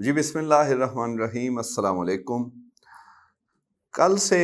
جی بسم اللہ الرحمن الرحیم، السلام علیکم۔ کل سے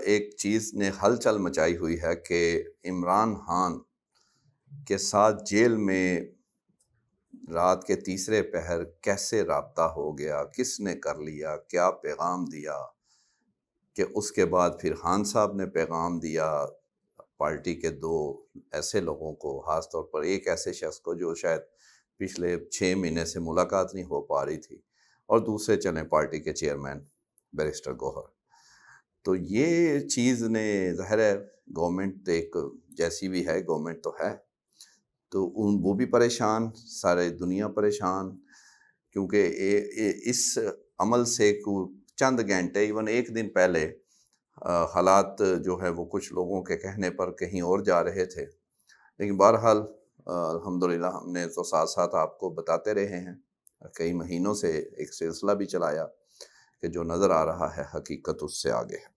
ایک چیز نے ہلچل مچائی ہوئی ہے کہ عمران خان کے ساتھ جیل میں رات کے تیسرے پہر کیسے رابطہ ہو گیا، کس نے کر لیا، کیا پیغام دیا، کہ اس کے بعد پھر خان صاحب نے پیغام دیا پارٹی کے دو ایسے لوگوں کو، خاص طور پر ایک ایسے شخص کو جو شاید پچھلے 6 مہینے سے ملاقات نہیں ہو پا رہی تھی، اور دوسرے چلیں پارٹی کے چیئرمین بیرسٹر گوہر۔ تو یہ چیز نے ظاہر ہے گورنمنٹ ایک جیسی بھی ہے، گورنمنٹ تو ہے، تو وہ بھی پریشان، سارے دنیا پریشان، کیونکہ اس عمل سے چند گھنٹے ایون ایک دن پہلے حالات جو ہے وہ کچھ لوگوں کے کہنے پر کہیں اور جا رہے تھے، لیکن بہرحال الحمدللہ ہم نے تو ساتھ ساتھ آپ کو بتاتے رہے ہیں، کئی مہینوں سے ایک سلسلہ بھی چلایا کہ جو نظر آ رہا ہے حقیقت اس سے آگے ہے۔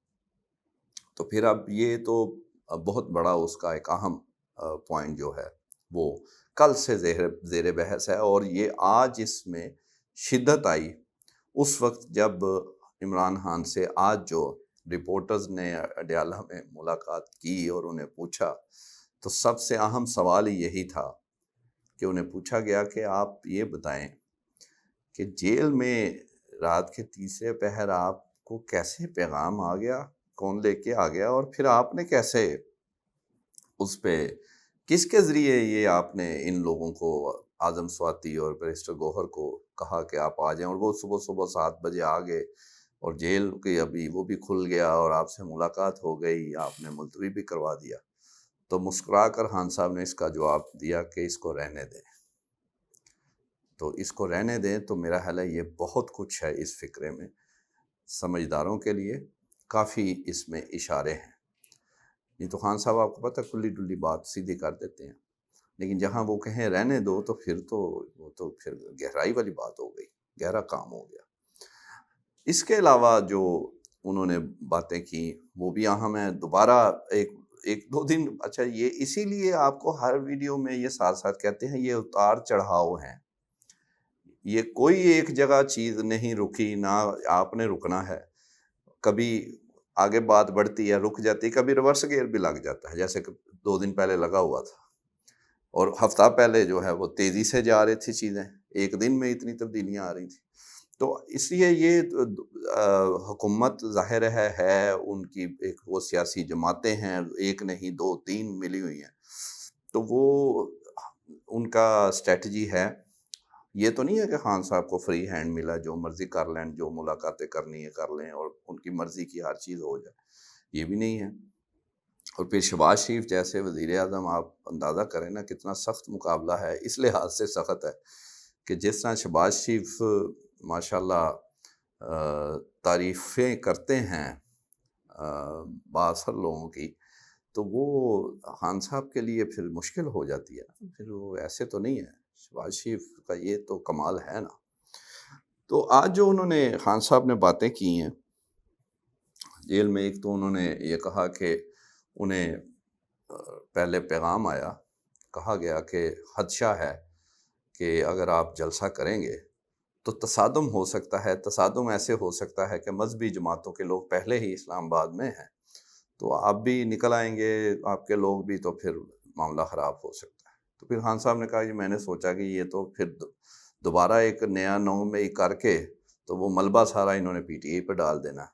تو پھر اب یہ تو بہت بڑا اس کا ایک اہم پوائنٹ جو ہے وہ کل سے زیر بحث ہے، اور یہ آج اس میں شدت آئی اس وقت جب عمران خان سے آج جو رپورٹرز نے اڈیالہ میں ملاقات کی اور انہیں پوچھا، تو سب سے اہم سوال یہی تھا کہ انہیں پوچھا گیا کہ آپ یہ بتائیں کہ جیل میں رات کے تیسرے پہر آپ کو کیسے پیغام آ گیا، کون لے کے آ گیا، اور پھر آپ نے کیسے اس پہ کس کے ذریعے یہ آپ نے ان لوگوں کو اعظم سواتی اور بیرسٹر گوہر کو کہا کہ آپ آ جائیں، اور وہ صبح 7 بجے آ گئے، اور جیل کی ابھی وہ بھی کھل گیا اور آپ سے ملاقات ہو گئی، آپ نے ملتوی بھی کروا دیا۔ تو مسکرا کر خان صاحب نے اس کا جواب دیا کہ اس کو رہنے دیں، تو اس کو رہنے دیں۔ تو میرا خیال ہے یہ بہت کچھ ہے اس فکرے میں، سمجھداروں کے لیے کافی اس میں اشارے ہیں۔ نہیں تو خان صاحب آپ کو پتہ کلی ڈلی بات سیدھی کر دیتے ہیں، لیکن جہاں وہ کہیں رہنے دو تو پھر تو وہ تو پھر گہرائی والی بات ہو گئی، گہرا کام ہو گیا۔ اس کے علاوہ جو انہوں نے باتیں کی وہ بھی اہم ہیں۔ دوبارہ ایک دو دن، اچھا یہ اسی لیے آپ کو ہر ویڈیو میں یہ ساتھ ساتھ کہتے ہیں یہ اتار چڑھاؤ ہیں، یہ کوئی ایک جگہ چیز نہیں رکی، نہ آپ نے رکنا ہے، کبھی آگے بات بڑھتی ہے رک جاتی، کبھی ریورس گیئر بھی لگ جاتا ہے، جیسے کہ 2 دن پہلے لگا ہوا تھا، اور ہفتہ پہلے جو ہے وہ تیزی سے جا رہی تھی چیزیں، ایک دن میں اتنی تبدیلیاں آ رہی تھیں۔ تو اس لیے یہ حکومت ظاہر ہے ان کی ایک وہ سیاسی جماعتیں ہیں، ایک نہیں 2 3 ملی ہوئی ہیں، تو وہ ان کا اسٹریٹجی ہے۔ یہ تو نہیں ہے کہ خان صاحب کو فری ہینڈ ملا، جو مرضی کر لیں، جو ملاقاتیں کرنی ہے کر لیں اور ان کی مرضی کی ہر چیز ہو جائے، یہ بھی نہیں ہے۔ اور پھر شہباز شریف جیسے وزیر اعظم، آپ اندازہ کریں نا کتنا سخت مقابلہ ہے، اس لحاظ سے سخت ہے کہ جس طرح شہباز شریف ماشاءاللہ تعریفیں کرتے ہیں بااثر لوگوں کی، تو وہ خان صاحب کے لیے پھر مشکل ہو جاتی ہے، پھر وہ ایسے تو نہیں ہے، شہباز شریف کا یہ تو کمال ہے نا۔ تو آج جو انہوں نے خان صاحب نے باتیں کی ہیں جیل میں، ایک تو انہوں نے یہ کہا کہ انہیں پہلے پیغام آیا، کہا گیا کہ خدشہ ہے کہ اگر آپ جلسہ کریں گے تو تصادم ہو سکتا ہے، تصادم ایسے ہو سکتا ہے کہ مذہبی جماعتوں کے لوگ پہلے ہی اسلام آباد میں ہیں، تو آپ بھی نکل آئیں گے، آپ کے لوگ بھی، تو پھر معاملہ خراب ہو سکتا ہے۔ تو پھر خان صاحب نے کہا کہ میں نے سوچا کہ یہ تو پھر دوبارہ ایک نیا نو میں کر کے تو وہ ملبہ سارا انہوں نے پی ٹی آئی پہ ڈال دینا ہے۔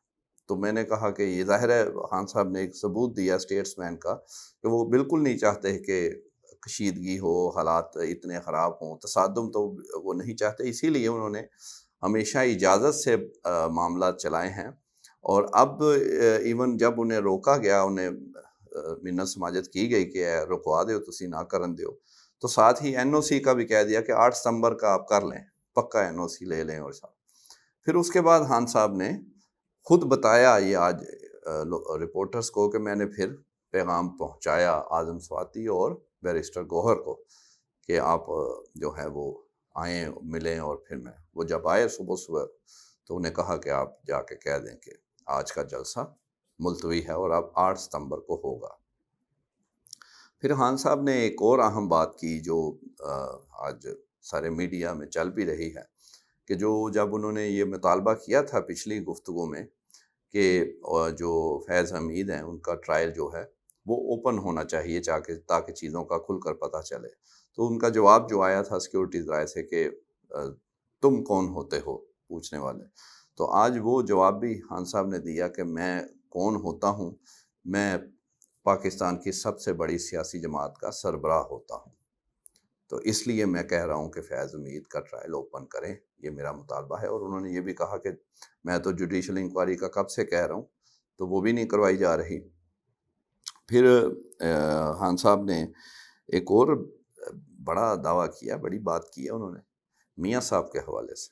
تو میں نے کہا کہ یہ ظاہر ہے خان صاحب نے ایک ثبوت دیا اسٹیٹس مین کا کہ وہ بالکل نہیں چاہتے کہ کشیدگی ہو، حالات اتنے خراب ہوں، تصادم تو وہ نہیں چاہتے، اسی لیے انہوں نے ہمیشہ اجازت سے معاملات چلائے ہیں۔ اور اب ایون جب انہیں روکا گیا، انہیں منت سماجت کی گئی کہ رکوا دیو تسی نہ کرن دیو، تو ساتھ ہی این او سی کا بھی کہہ دیا کہ 8 ستمبر کا آپ کر لیں، پکا این او سی لے لیں۔ اور صاحب پھر اس کے بعد خان صاحب نے خود بتایا یہ آج رپورٹرز کو کہ میں نے پھر پیغام پہنچایا اعظم سواتی اور بیرسٹر گوہر کو کہ آپ جو ہے وہ آئیں ملیں، اور پھر وہ جب آئے صبح تو انہیں کہا کہ آپ جا کے کہہ دیں کہ آج کا جلسہ ملتوی ہے اور اب 8 ستمبر کو ہوگا۔ پھر خان صاحب نے ایک اور اہم بات کی جو آج سارے میڈیا میں چل بھی رہی ہے کہ جب انہوں نے یہ مطالبہ کیا تھا پچھلی گفتگو میں کہ جو فیض حمید ہیں ان کا ٹرائل جو ہے وہ اوپن ہونا چاہیے تاکہ چیزوں کا کھل کر پتہ چلے، تو ان کا جواب جو آیا تھا سیکورٹیز رائے سے کہ تم کون ہوتے ہو پوچھنے والے، تو آج وہ جواب بھی خان صاحب نے دیا کہ میں کون ہوتا ہوں، میں پاکستان کی سب سے بڑی سیاسی جماعت کا سربراہ ہوتا ہوں، تو اس لیے میں کہہ رہا ہوں کہ فیض حمید کا ٹرائل اوپن کریں، یہ میرا مطالبہ ہے۔ اور انہوں نے یہ بھی کہا کہ میں تو جوڈیشل انکوائری کا کب سے کہہ رہا ہوں، تو وہ بھی نہیں کروائی جا رہی۔ پھر خان صاحب نے ایک اور بڑا دعویٰ کیا، بڑی بات کی ہے انہوں نے میاں صاحب کے حوالے سے۔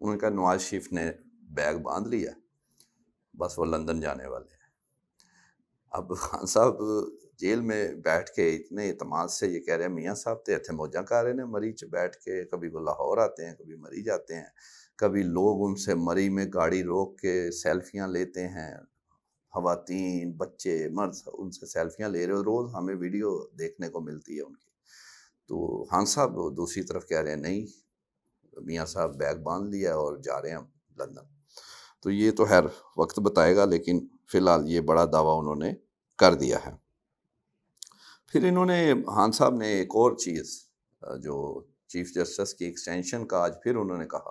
انہوں نے کہا نواز شریف نے بیگ باندھ لیا، بس وہ لندن جانے والے ہیں۔ اب خان صاحب جیل میں بیٹھ کے اتنے اعتماد سے یہ کہہ رہے ہیں میاں صاحب تے اتنے موجاں کر رہے ہیں مری چ بیٹھ کے، کبھی وہ لاہور آتے ہیں، کبھی مری جاتے ہیں، کبھی لوگ ان سے مری میں گاڑی روک کے سیلفیاں لیتے ہیں، خواتین بچے مرد ان سے سیلفیاں لے رہے، روز ہمیں ویڈیو دیکھنے کو ملتی ہے ان کی۔ تو خان صاحب دوسری طرف کہہ رہے ہیں نہیں، میاں صاحب بیگ باندھ لیا اور جا رہے ہیں لندن۔ تو یہ تو خیر وقت بتائے گا، لیکن فی الحال یہ بڑا دعویٰ انہوں نے کر دیا ہے۔ پھر انہوں نے خان صاحب نے ایک اور چیز جو چیف جسٹس کی ایکسٹینشن کا آج پھر انہوں نے کہا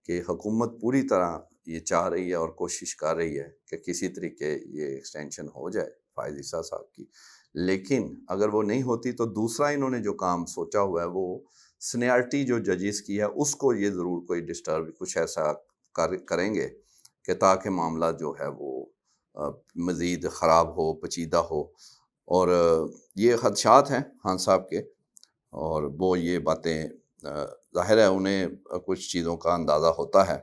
کہ حکومت پوری طرح یہ چاہ رہی ہے اور کوشش کر رہی ہے کہ کسی طریقے یہ ایکسٹینشن ہو جائے فائز عیسیٰ صاحب کی، لیکن اگر وہ نہیں ہوتی تو دوسرا انہوں نے جو کام سوچا ہوا ہے وہ سینیارٹی جو ججز کی ہے اس کو یہ ضرور کوئی ڈسٹرب کچھ ایسا کریں گے کہ تاکہ معاملہ جو ہے وہ مزید خراب ہو، پیچیدہ ہو، اور یہ خدشات ہیں خان صاحب کے، اور وہ یہ باتیں ظاہر ہے انہیں کچھ چیزوں کا اندازہ ہوتا ہے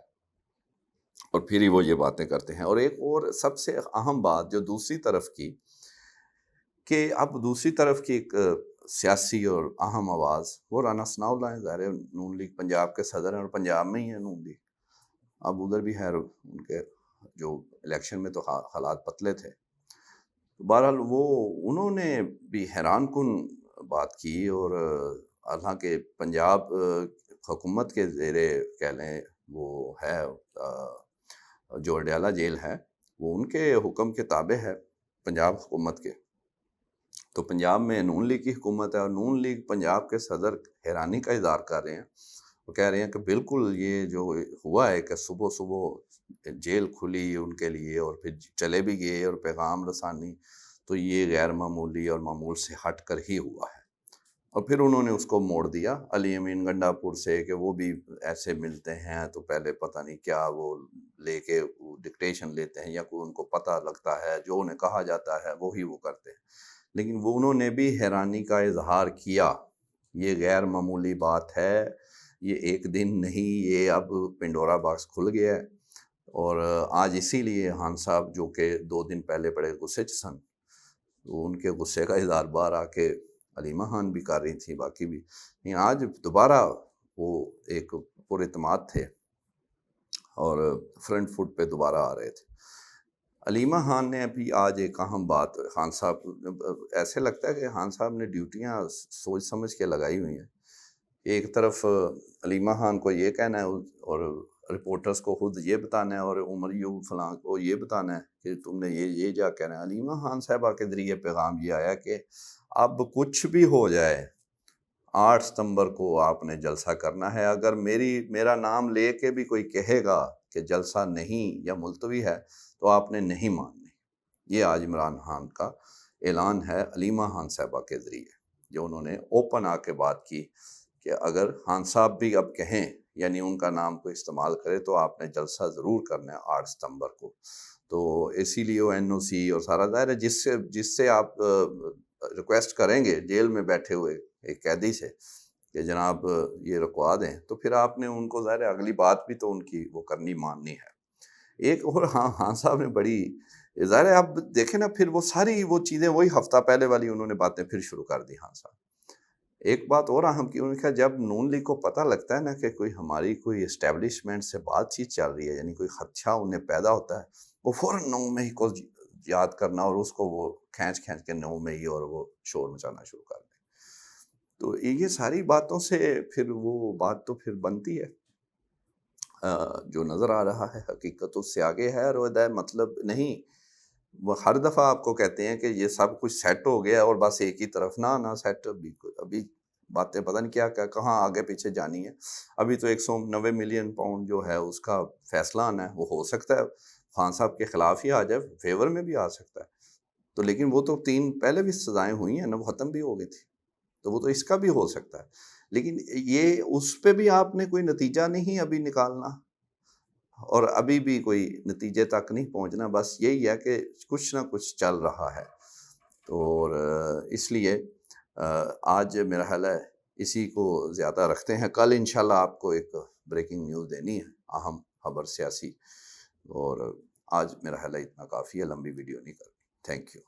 اور پھر ہی وہ یہ باتیں کرتے ہیں۔ اور ایک اور سب سے اہم بات جو دوسری طرف کی، کہ اب دوسری طرف کی ایک سیاسی اور اہم آواز وہ رانا ثناء اللہ ہیں، ظاہر ہے نون لیگ پنجاب کے صدر ہیں اور پنجاب میں ہی ہیں نون لیگ، اب ادھر بھی ہے ان کے جو الیکشن میں تو حالات پتلے تھے، بہرحال وہ انہوں نے بھی حیران کن بات کی، اور حالانکہ پنجاب حکومت کے زیر کہہ لیں وہ ہے جو اڈیالہ جیل ہے وہ ان کے حکم کے تابع ہے پنجاب حکومت کے، تو پنجاب میں نون لیگ کی حکومت ہے اور نون لیگ پنجاب کے صدر حیرانی کا اظہار کر رہے ہیں، وہ کہہ رہے ہیں کہ بالکل یہ جو ہوا ہے کہ صبح صبح جیل کھلی ان کے لیے اور پھر چلے بھی گئے اور پیغام رسانی، تو یہ غیر معمولی اور معمول سے ہٹ کر ہی ہوا ہے۔ اور پھر انہوں نے اس کو موڑ دیا علی امین گنڈا پور سے کہ وہ بھی ایسے ملتے ہیں تو پہلے پتہ نہیں کیا وہ لے کے ڈکٹیشن لیتے ہیں یا کوئی ان کو پتہ لگتا ہے جو انہیں کہا جاتا ہے وہی وہ کرتے ہیں، لیکن وہ انہوں نے بھی حیرانی کا اظہار کیا، یہ غیر معمولی بات ہے، یہ ایک دن نہیں، یہ اب پنڈورا باکس کھل گیا ہے، اور آج اسی لیے خان صاحب جو کہ 2 دن پہلے بڑے غصے چ سن، وہ ان کے غصے کا اظہار بار آ کے علیمہ خان بھی کر رہی تھی، باقی بھی، لیکن آج دوبارہ وہ ایک پر اعتماد تھے اور فرنٹ فٹ پہ دوبارہ آ رہے تھے۔ علیمہ خان نے ابھی آج ایک اہم بات خان صاحب، ایسے لگتا ہے کہ خان صاحب نے ڈیوٹیاں سوچ سمجھ کے لگائی ہوئی ہیں، ایک طرف علیمہ خان کو یہ کہنا ہے اور رپورٹرز کو خود یہ بتانا ہے اور عمر یوب فلاں کو یہ بتانا ہے کہ تم نے یہ جا کہنا ہے۔ علیمہ خان صاحبہ کے ذریعے پیغام یہ آیا کہ اب کچھ بھی ہو جائے 8 ستمبر کو آپ نے جلسہ کرنا ہے، اگر میرا نام لے کے بھی کوئی کہے گا کہ جلسہ نہیں یا ملتوی ہے تو آپ نے نہیں ماننی۔ یہ آج عمران خان کا اعلان ہے علیمہ خان صاحبہ کے ذریعے، جو انہوں نے اوپن آ کے بات کی کہ اگر خان صاحب بھی اب کہیں یعنی ان کا نام کو استعمال کرے تو آپ نے جلسہ ضرور کرنا ہے 8 ستمبر کو، تو اسی لیے وہ این او سی اور سارا ظاہر ہے جس سے آپ ریکویسٹ کریں گے جیل میں بیٹھے ہوئے ایک قیدی سے کہ جناب یہ رکوا دیں، تو پھر آپ نے ان کو ظاہر ہے اگلی بات بھی تو ان کی وہ کرنی ماننی ہے۔ ایک اور خان صاحب نے بڑی ظاہر ہے اب دیکھیں نا، پھر وہ ساری وہ چیزیں وہی ہفتہ پہلے والی انہوں نے باتیں پھر شروع کر دی خان صاحب۔ ایک بات اور اہم کی، انہوں نے کہا جب نون لیگ کو پتہ لگتا ہے نا کہ ہماری کوئی اسٹیبلشمنٹ سے بات چیت چل رہی ہے، یعنی کوئی خدشہ انہیں پیدا ہوتا ہے، وہ فوراً 9 مئی کو یاد کرنا اور اس کو وہ کھینچ کے 9 مئی اور وہ شور مچانا شروع کر دیں، تو یہ ساری باتوں سے پھر وہ بات تو پھر بنتی ہے جو نظر آ رہا ہے حقیقت اس سے آگے ہے، اور مطلب نہیں، وہ ہر دفعہ آپ کو کہتے ہیں کہ یہ سب کچھ سیٹ ہو گیا اور بس ایک ہی طرف نہ سیٹ، ابھی باتیں پتہ نہیں کیا کہاں آگے پیچھے جانی ہے۔ ابھی تو 190 ملین پاؤنڈ جو ہے اس کا فیصلہ آنا ہے، وہ ہو سکتا ہے خان صاحب کے خلاف ہی آ جائے، فیور میں بھی آ سکتا ہے، تو لیکن وہ تو 3 پہلے بھی سزائیں ہوئی ہیں نا، وہ ختم بھی ہو گئی تھی، تو وہ تو اس کا بھی ہو سکتا ہے، لیکن یہ اس پہ بھی آپ نے کوئی نتیجہ نہیں ابھی نکالنا، اور ابھی بھی کوئی نتیجے تک نہیں پہنچنا، بس یہی ہے کہ کچھ نہ کچھ چل رہا ہے، تو اور اس لیے آج میرا خیال ہے اسی کو زیادہ رکھتے ہیں، کل انشاءاللہ آپ کو ایک بریکنگ نیوز دینی ہے، اہم خبر سیاسی، اور آج میرا خیال ہے اتنا کافی ہے، لمبی ویڈیو نہیں کرنی۔ Thank you.